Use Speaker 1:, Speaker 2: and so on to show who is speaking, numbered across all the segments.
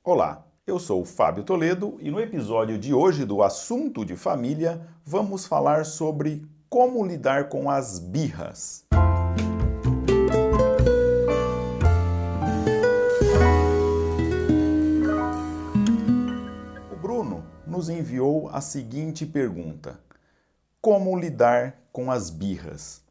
Speaker 1: Olá, eu sou o Fábio Toledo e no episódio de hoje do Assunto de Família vamos falar sobre como lidar com as birras. O Bruno nos enviou a seguinte pergunta: como lidar com as birras?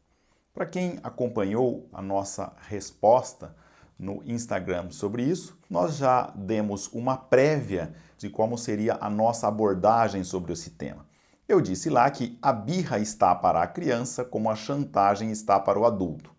Speaker 1: Para quem acompanhou a nossa resposta no Instagram sobre isso, nós já demos uma prévia de como seria a nossa abordagem sobre esse tema. Eu disse lá que a birra está para a criança como a chantagem está para o adulto.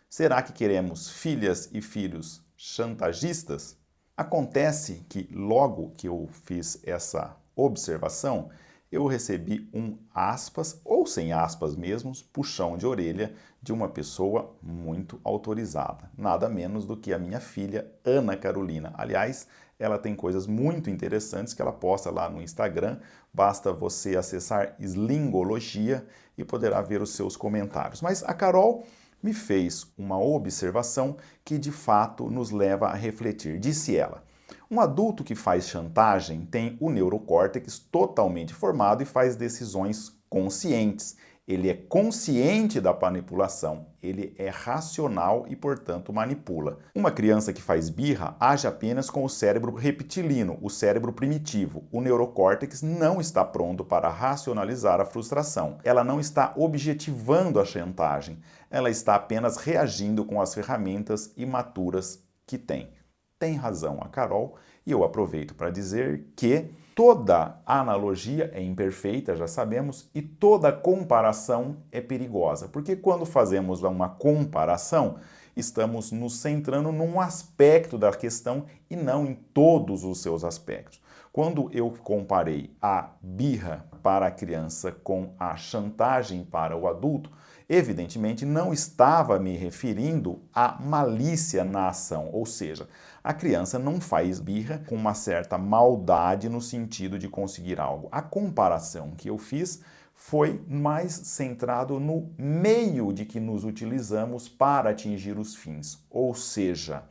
Speaker 1: Será que queremos filhas e filhos chantagistas? Acontece que logo que eu fiz essa observação, eu recebi um aspas, ou sem aspas mesmo, puxão de orelha de uma pessoa muito autorizada. Nada menos do que a minha filha, Ana Carolina. Aliás, ela tem coisas muito interessantes que ela posta lá no Instagram. Basta você acessar Slingologia e poderá ver os seus comentários. Mas a Carol me fez uma observação que de fato nos leva a refletir. Disse ela: um adulto que faz chantagem tem o neurocórtex totalmente formado e faz decisões conscientes. Ele é consciente da manipulação, ele é racional e, portanto, manipula. Uma criança que faz birra age apenas com o cérebro reptilino, o cérebro primitivo. O neurocórtex não está pronto para racionalizar a frustração. Ela não está objetivando a chantagem, ela está apenas reagindo com as ferramentas imaturas que tem. Tem razão a Carol, e eu aproveito para dizer que toda analogia é imperfeita, já sabemos, e toda comparação é perigosa, porque quando fazemos uma comparação, estamos nos centrando num aspecto da questão e não em todos os seus aspectos. Quando eu comparei a birra para a criança com a chantagem para o adulto, evidentemente não estava me referindo à malícia na ação, ou seja, a criança não faz birra com uma certa maldade no sentido de conseguir algo. A comparação que eu fiz foi mais centrado no meio de que nos utilizamos para atingir os fins, ou seja,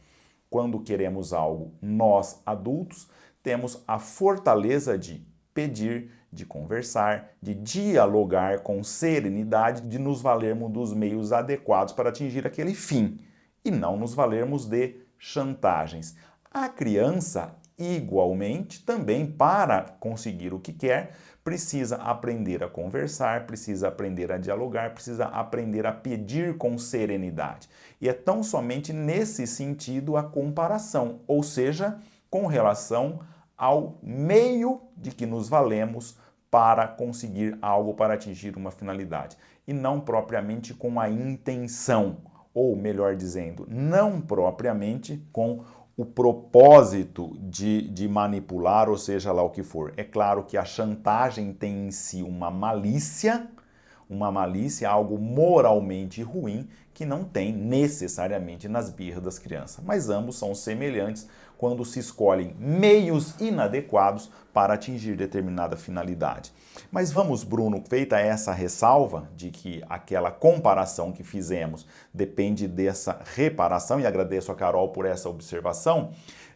Speaker 1: quando queremos algo, nós adultos temos a fortaleza de pedir, de conversar, de dialogar com serenidade, de nos valermos dos meios adequados para atingir aquele fim e não nos valermos de chantagens. A criança, igualmente, também para conseguir o que quer, precisa aprender a conversar, precisa aprender a dialogar, precisa aprender a pedir com serenidade. E é tão somente nesse sentido a comparação, ou seja, com relação ao meio de que nos valemos para conseguir algo, para atingir uma finalidade, e não propriamente com a intenção, ou melhor dizendo, não propriamente com o propósito de manipular, ou seja lá o que for. É claro que a chantagem tem em si uma malícia, algo moralmente ruim, que não tem necessariamente nas birras das crianças. Mas ambos são semelhantes quando se escolhem meios inadequados para atingir determinada finalidade. Mas vamos, Bruno, feita essa ressalva de que aquela comparação que fizemos depende dessa reparação, e agradeço a Carol por essa observação,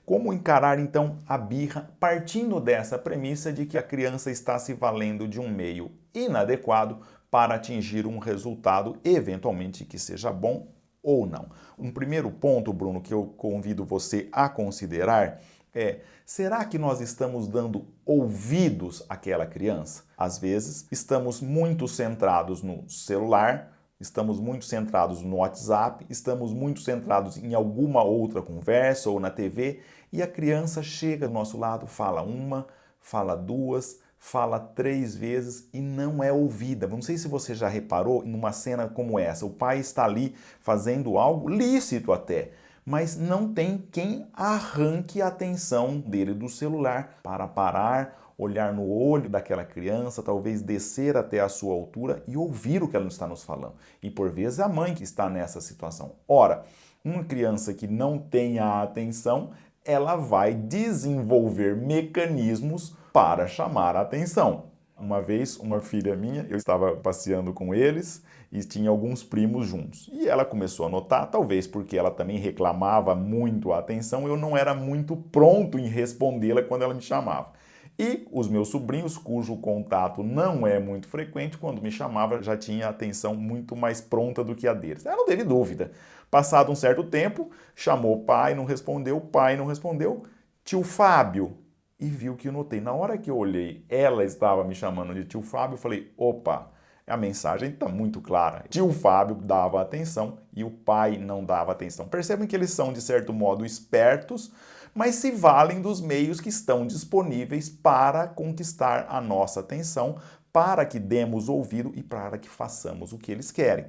Speaker 1: como encarar então a birra partindo dessa premissa de que a criança está se valendo de um meio inadequado para atingir um resultado, eventualmente, que seja bom ou não. Um primeiro ponto, Bruno, que eu convido você a considerar é: será que nós estamos dando ouvidos àquela criança? Às vezes, estamos muito centrados no celular, estamos muito centrados no WhatsApp, estamos muito centrados em alguma outra conversa ou na TV, e a criança chega do nosso lado, fala uma, fala duas, fala 3 vezes e não é ouvida. Não sei se você já reparou numa cena como essa. O pai está ali fazendo algo lícito até, mas não tem quem arranque a atenção dele do celular para parar, olhar no olho daquela criança, talvez descer até a sua altura e ouvir o que ela está nos falando. E por vezes a mãe que está nessa situação. Ora, uma criança que não tem a atenção, ela vai desenvolver mecanismos para chamar a atenção. Uma vez, uma filha minha, eu estava passeando com eles e tinha alguns primos juntos. E ela começou a notar, talvez porque ela também reclamava muito a atenção, eu não era muito pronto em respondê-la quando ela me chamava. E os meus sobrinhos, cujo contato não é muito frequente, quando me chamava já tinha a atenção muito mais pronta do que a deles. Ela não teve dúvida. Passado um certo tempo, chamou o pai, não respondeu, o pai não respondeu. Tio Fábio, e viu que eu notei. Na hora que eu olhei, ela estava me chamando de tio Fábio, eu falei, opa, a mensagem está muito clara. Tio Fábio dava atenção e o pai não dava atenção. Percebem que eles são, de certo modo, espertos, mas se valem dos meios que estão disponíveis para conquistar a nossa atenção, para que demos ouvido e para que façamos o que eles querem.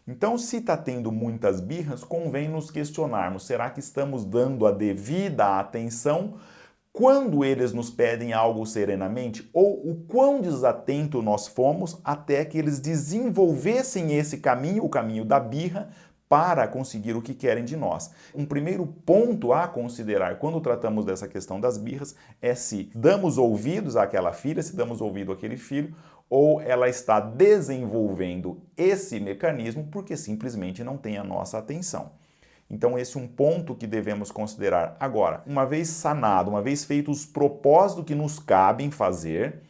Speaker 1: Então, se está tendo muitas birras, convém nos questionarmos, será que estamos dando a devida atenção quando eles nos pedem algo serenamente, ou o quão desatento nós fomos até que eles desenvolvessem esse caminho, o caminho da birra, para conseguir o que querem de nós. Um primeiro ponto a considerar quando tratamos dessa questão das birras é se damos ouvidos àquela filha, se damos ouvido àquele filho, ou ela está desenvolvendo esse mecanismo porque simplesmente não tem a nossa atenção. Então esse é um ponto que devemos considerar. Agora, uma vez sanado, uma vez feitos os propósitos que nos cabem fazer,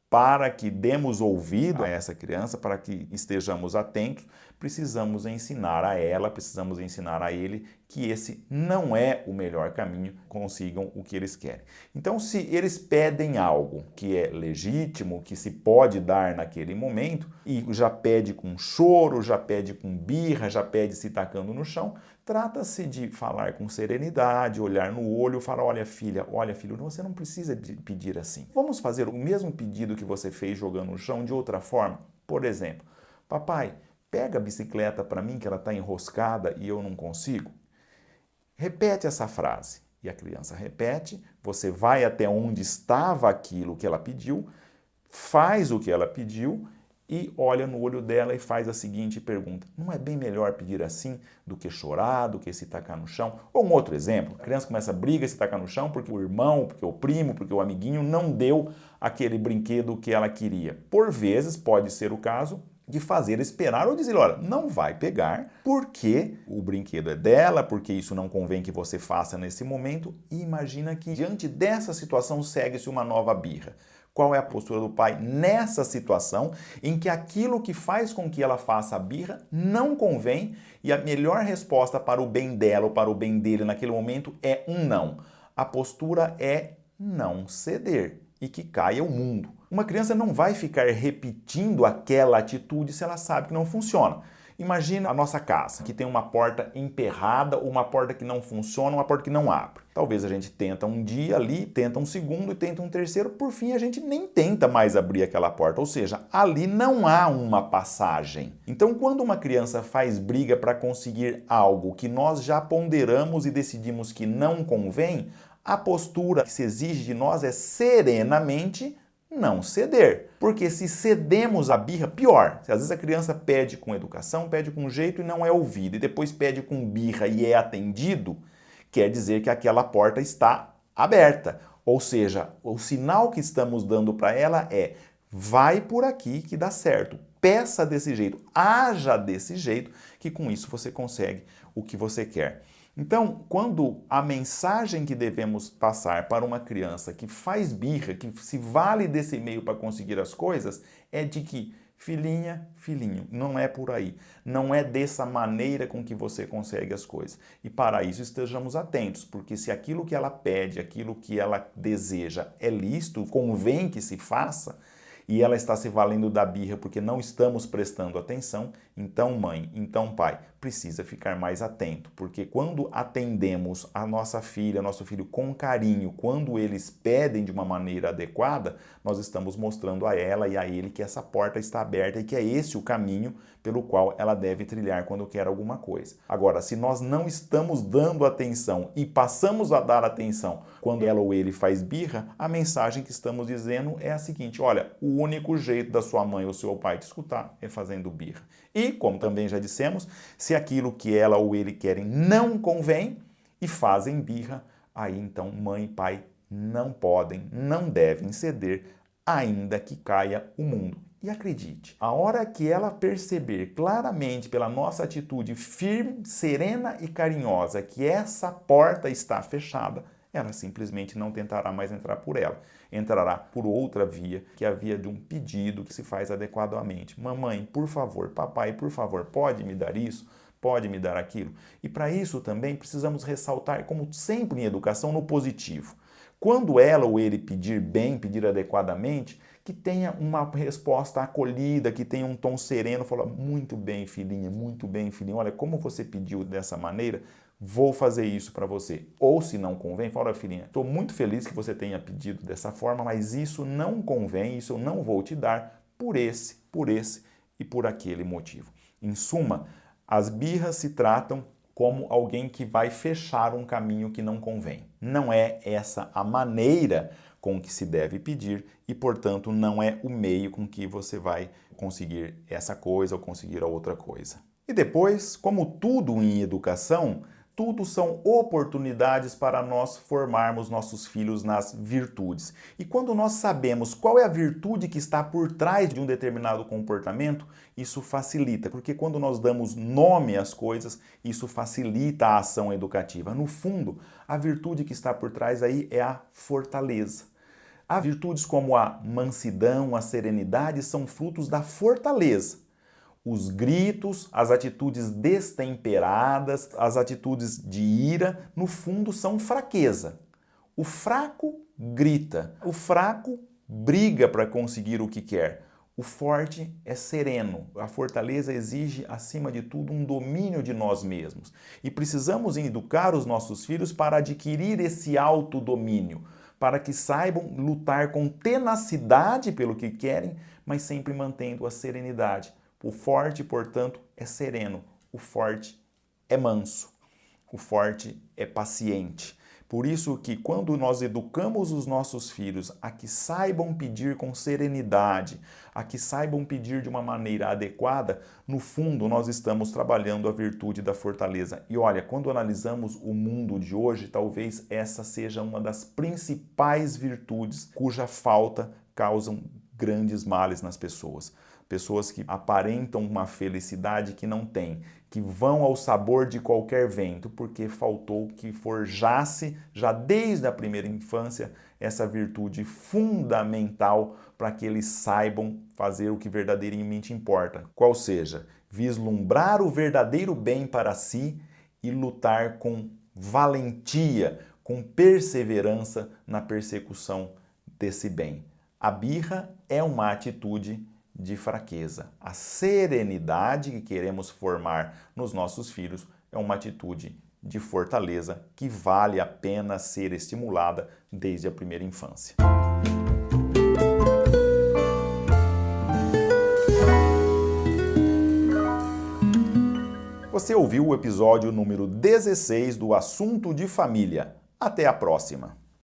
Speaker 1: para que demos ouvido a essa criança, para que estejamos atentos, precisamos ensinar a ela, precisamos ensinar a ele que esse não é o melhor caminho, consigam o que eles querem. Então, se eles pedem algo que é legítimo, que se pode dar naquele momento, e já pede com choro, já pede com birra, já pede se tacando no chão, trata-se de falar com serenidade, olhar no olho, falar, olha filho, você não precisa de pedir assim. Vamos fazer o mesmo pedido que você fez jogando no chão de outra forma? Por exemplo, papai, pega a bicicleta para mim que ela está enroscada e eu não consigo. Repete essa frase. E a criança repete, você vai até onde estava aquilo que ela pediu, faz o que ela pediu e olha no olho dela e faz a seguinte pergunta. Não é bem melhor pedir assim do que chorar, do que se tacar no chão? Ou um outro exemplo, a criança começa a briga e se tacar no chão porque o irmão, porque o primo, porque o amiguinho não deu aquele brinquedo que ela queria. Por vezes pode ser o caso de fazer esperar ou dizer, olha, não vai pegar porque o brinquedo é dela, porque isso não convém que você faça nesse momento. E imagina que diante dessa situação segue-se uma nova birra. Qual é a postura do pai nessa situação em que aquilo que faz com que ela faça a birra não convém e a melhor resposta para o bem dela ou para o bem dele naquele momento é um não. A postura é não ceder e que caia o mundo. Uma criança não vai ficar repetindo aquela atitude se ela sabe que não funciona. Imagina a nossa casa, que tem uma porta emperrada, ou uma porta que não funciona, uma porta que não abre. Talvez a gente tenta um dia ali, tenta um segundo e tenta um terceiro, por fim a gente nem tenta mais abrir aquela porta, ou seja, ali não há uma passagem. Então quando uma criança faz briga para conseguir algo que nós já ponderamos e decidimos que não convém, a postura que se exige de nós é serenamente não ceder. Porque se cedemos a birra, pior. Às vezes a criança pede com educação, pede com jeito e não é ouvido, e depois pede com birra e é atendido, quer dizer que aquela porta está aberta. Ou seja, o sinal que estamos dando para ela é, vai por aqui que dá certo. Peça desse jeito, haja desse jeito, que com isso você consegue o que você quer. Então, quando a mensagem que devemos passar para uma criança que faz birra, que se vale desse meio para conseguir as coisas, é de que, filhinha, filhinho, não é por aí. Não é dessa maneira com que você consegue as coisas. E para isso estejamos atentos, porque se aquilo que ela pede, aquilo que ela deseja é lícito, convém que se faça, e ela está se valendo da birra porque não estamos prestando atenção, então mãe, então pai, precisa ficar mais atento, porque quando atendemos a nossa filha, nosso filho com carinho, quando eles pedem de uma maneira adequada, nós estamos mostrando a ela e a ele que essa porta está aberta e que é esse o caminho pelo qual ela deve trilhar quando quer alguma coisa. Agora, se nós não estamos dando atenção e passamos a dar atenção quando ela ou ele faz birra, a mensagem que estamos dizendo é a seguinte, olha, o único jeito da sua mãe ou seu pai te escutar é fazendo birra. E, como também já dissemos, se aquilo que ela ou ele querem não convém e fazem birra, aí então mãe e pai não podem, não devem ceder ainda que caia o mundo. E acredite, a hora que ela perceber claramente pela nossa atitude firme, serena e carinhosa que essa porta está fechada, ela simplesmente não tentará mais entrar por ela. Entrará por outra via, que é a via de um pedido que se faz adequadamente. Mamãe, por favor, papai, por favor, pode me dar isso? Pode me dar aquilo? E para isso também precisamos ressaltar, como sempre em educação, no positivo. Quando ela ou ele pedir bem, pedir adequadamente, que tenha uma resposta acolhida, que tenha um tom sereno, falar, muito bem, filhinha, olha, como você pediu dessa maneira, vou fazer isso para você. Ou se não convém, fala, filhinha, estou muito feliz que você tenha pedido dessa forma, mas isso não convém, isso eu não vou te dar por esse e por aquele motivo. Em suma, as birras se tratam como alguém que vai fechar um caminho que não convém. Não é essa a maneira com que se deve pedir e, portanto, não é o meio com que você vai conseguir essa coisa ou conseguir a outra coisa. E depois, como tudo em educação, tudo são oportunidades para nós formarmos nossos filhos nas virtudes. E quando nós sabemos qual é a virtude que está por trás de um determinado comportamento, isso facilita, porque quando nós damos nome às coisas, isso facilita a ação educativa. No fundo, a virtude que está por trás aí é a fortaleza. Há virtudes como a mansidão, a serenidade são frutos da fortaleza. Os gritos, as atitudes destemperadas, as atitudes de ira, no fundo são fraqueza. O fraco grita, o fraco briga para conseguir o que quer. O forte é sereno. A fortaleza exige, acima de tudo, um domínio de nós mesmos. E precisamos educar os nossos filhos para adquirir esse autodomínio, para que saibam lutar com tenacidade pelo que querem, mas sempre mantendo a serenidade. O forte, portanto, é sereno. O forte é manso. O forte é paciente. Por isso que quando nós educamos os nossos filhos a que saibam pedir com serenidade, a que saibam pedir de uma maneira adequada, no fundo nós estamos trabalhando a virtude da fortaleza. E olha, quando analisamos o mundo de hoje, talvez essa seja uma das principais virtudes cuja falta causam grandes males nas pessoas. Pessoas que aparentam uma felicidade que não têm, que vão ao sabor de qualquer vento, porque faltou que forjasse, já desde a primeira infância, essa virtude fundamental para que eles saibam fazer o que verdadeiramente importa. Qual seja, vislumbrar o verdadeiro bem para si e lutar com valentia, com perseverança na persecução desse bem. A birra é uma atitude de fraqueza. A serenidade que queremos formar nos nossos filhos é uma atitude de fortaleza que vale a pena ser estimulada desde a primeira infância. Você ouviu o episódio número 16 do Assunto de Família. Até a próxima!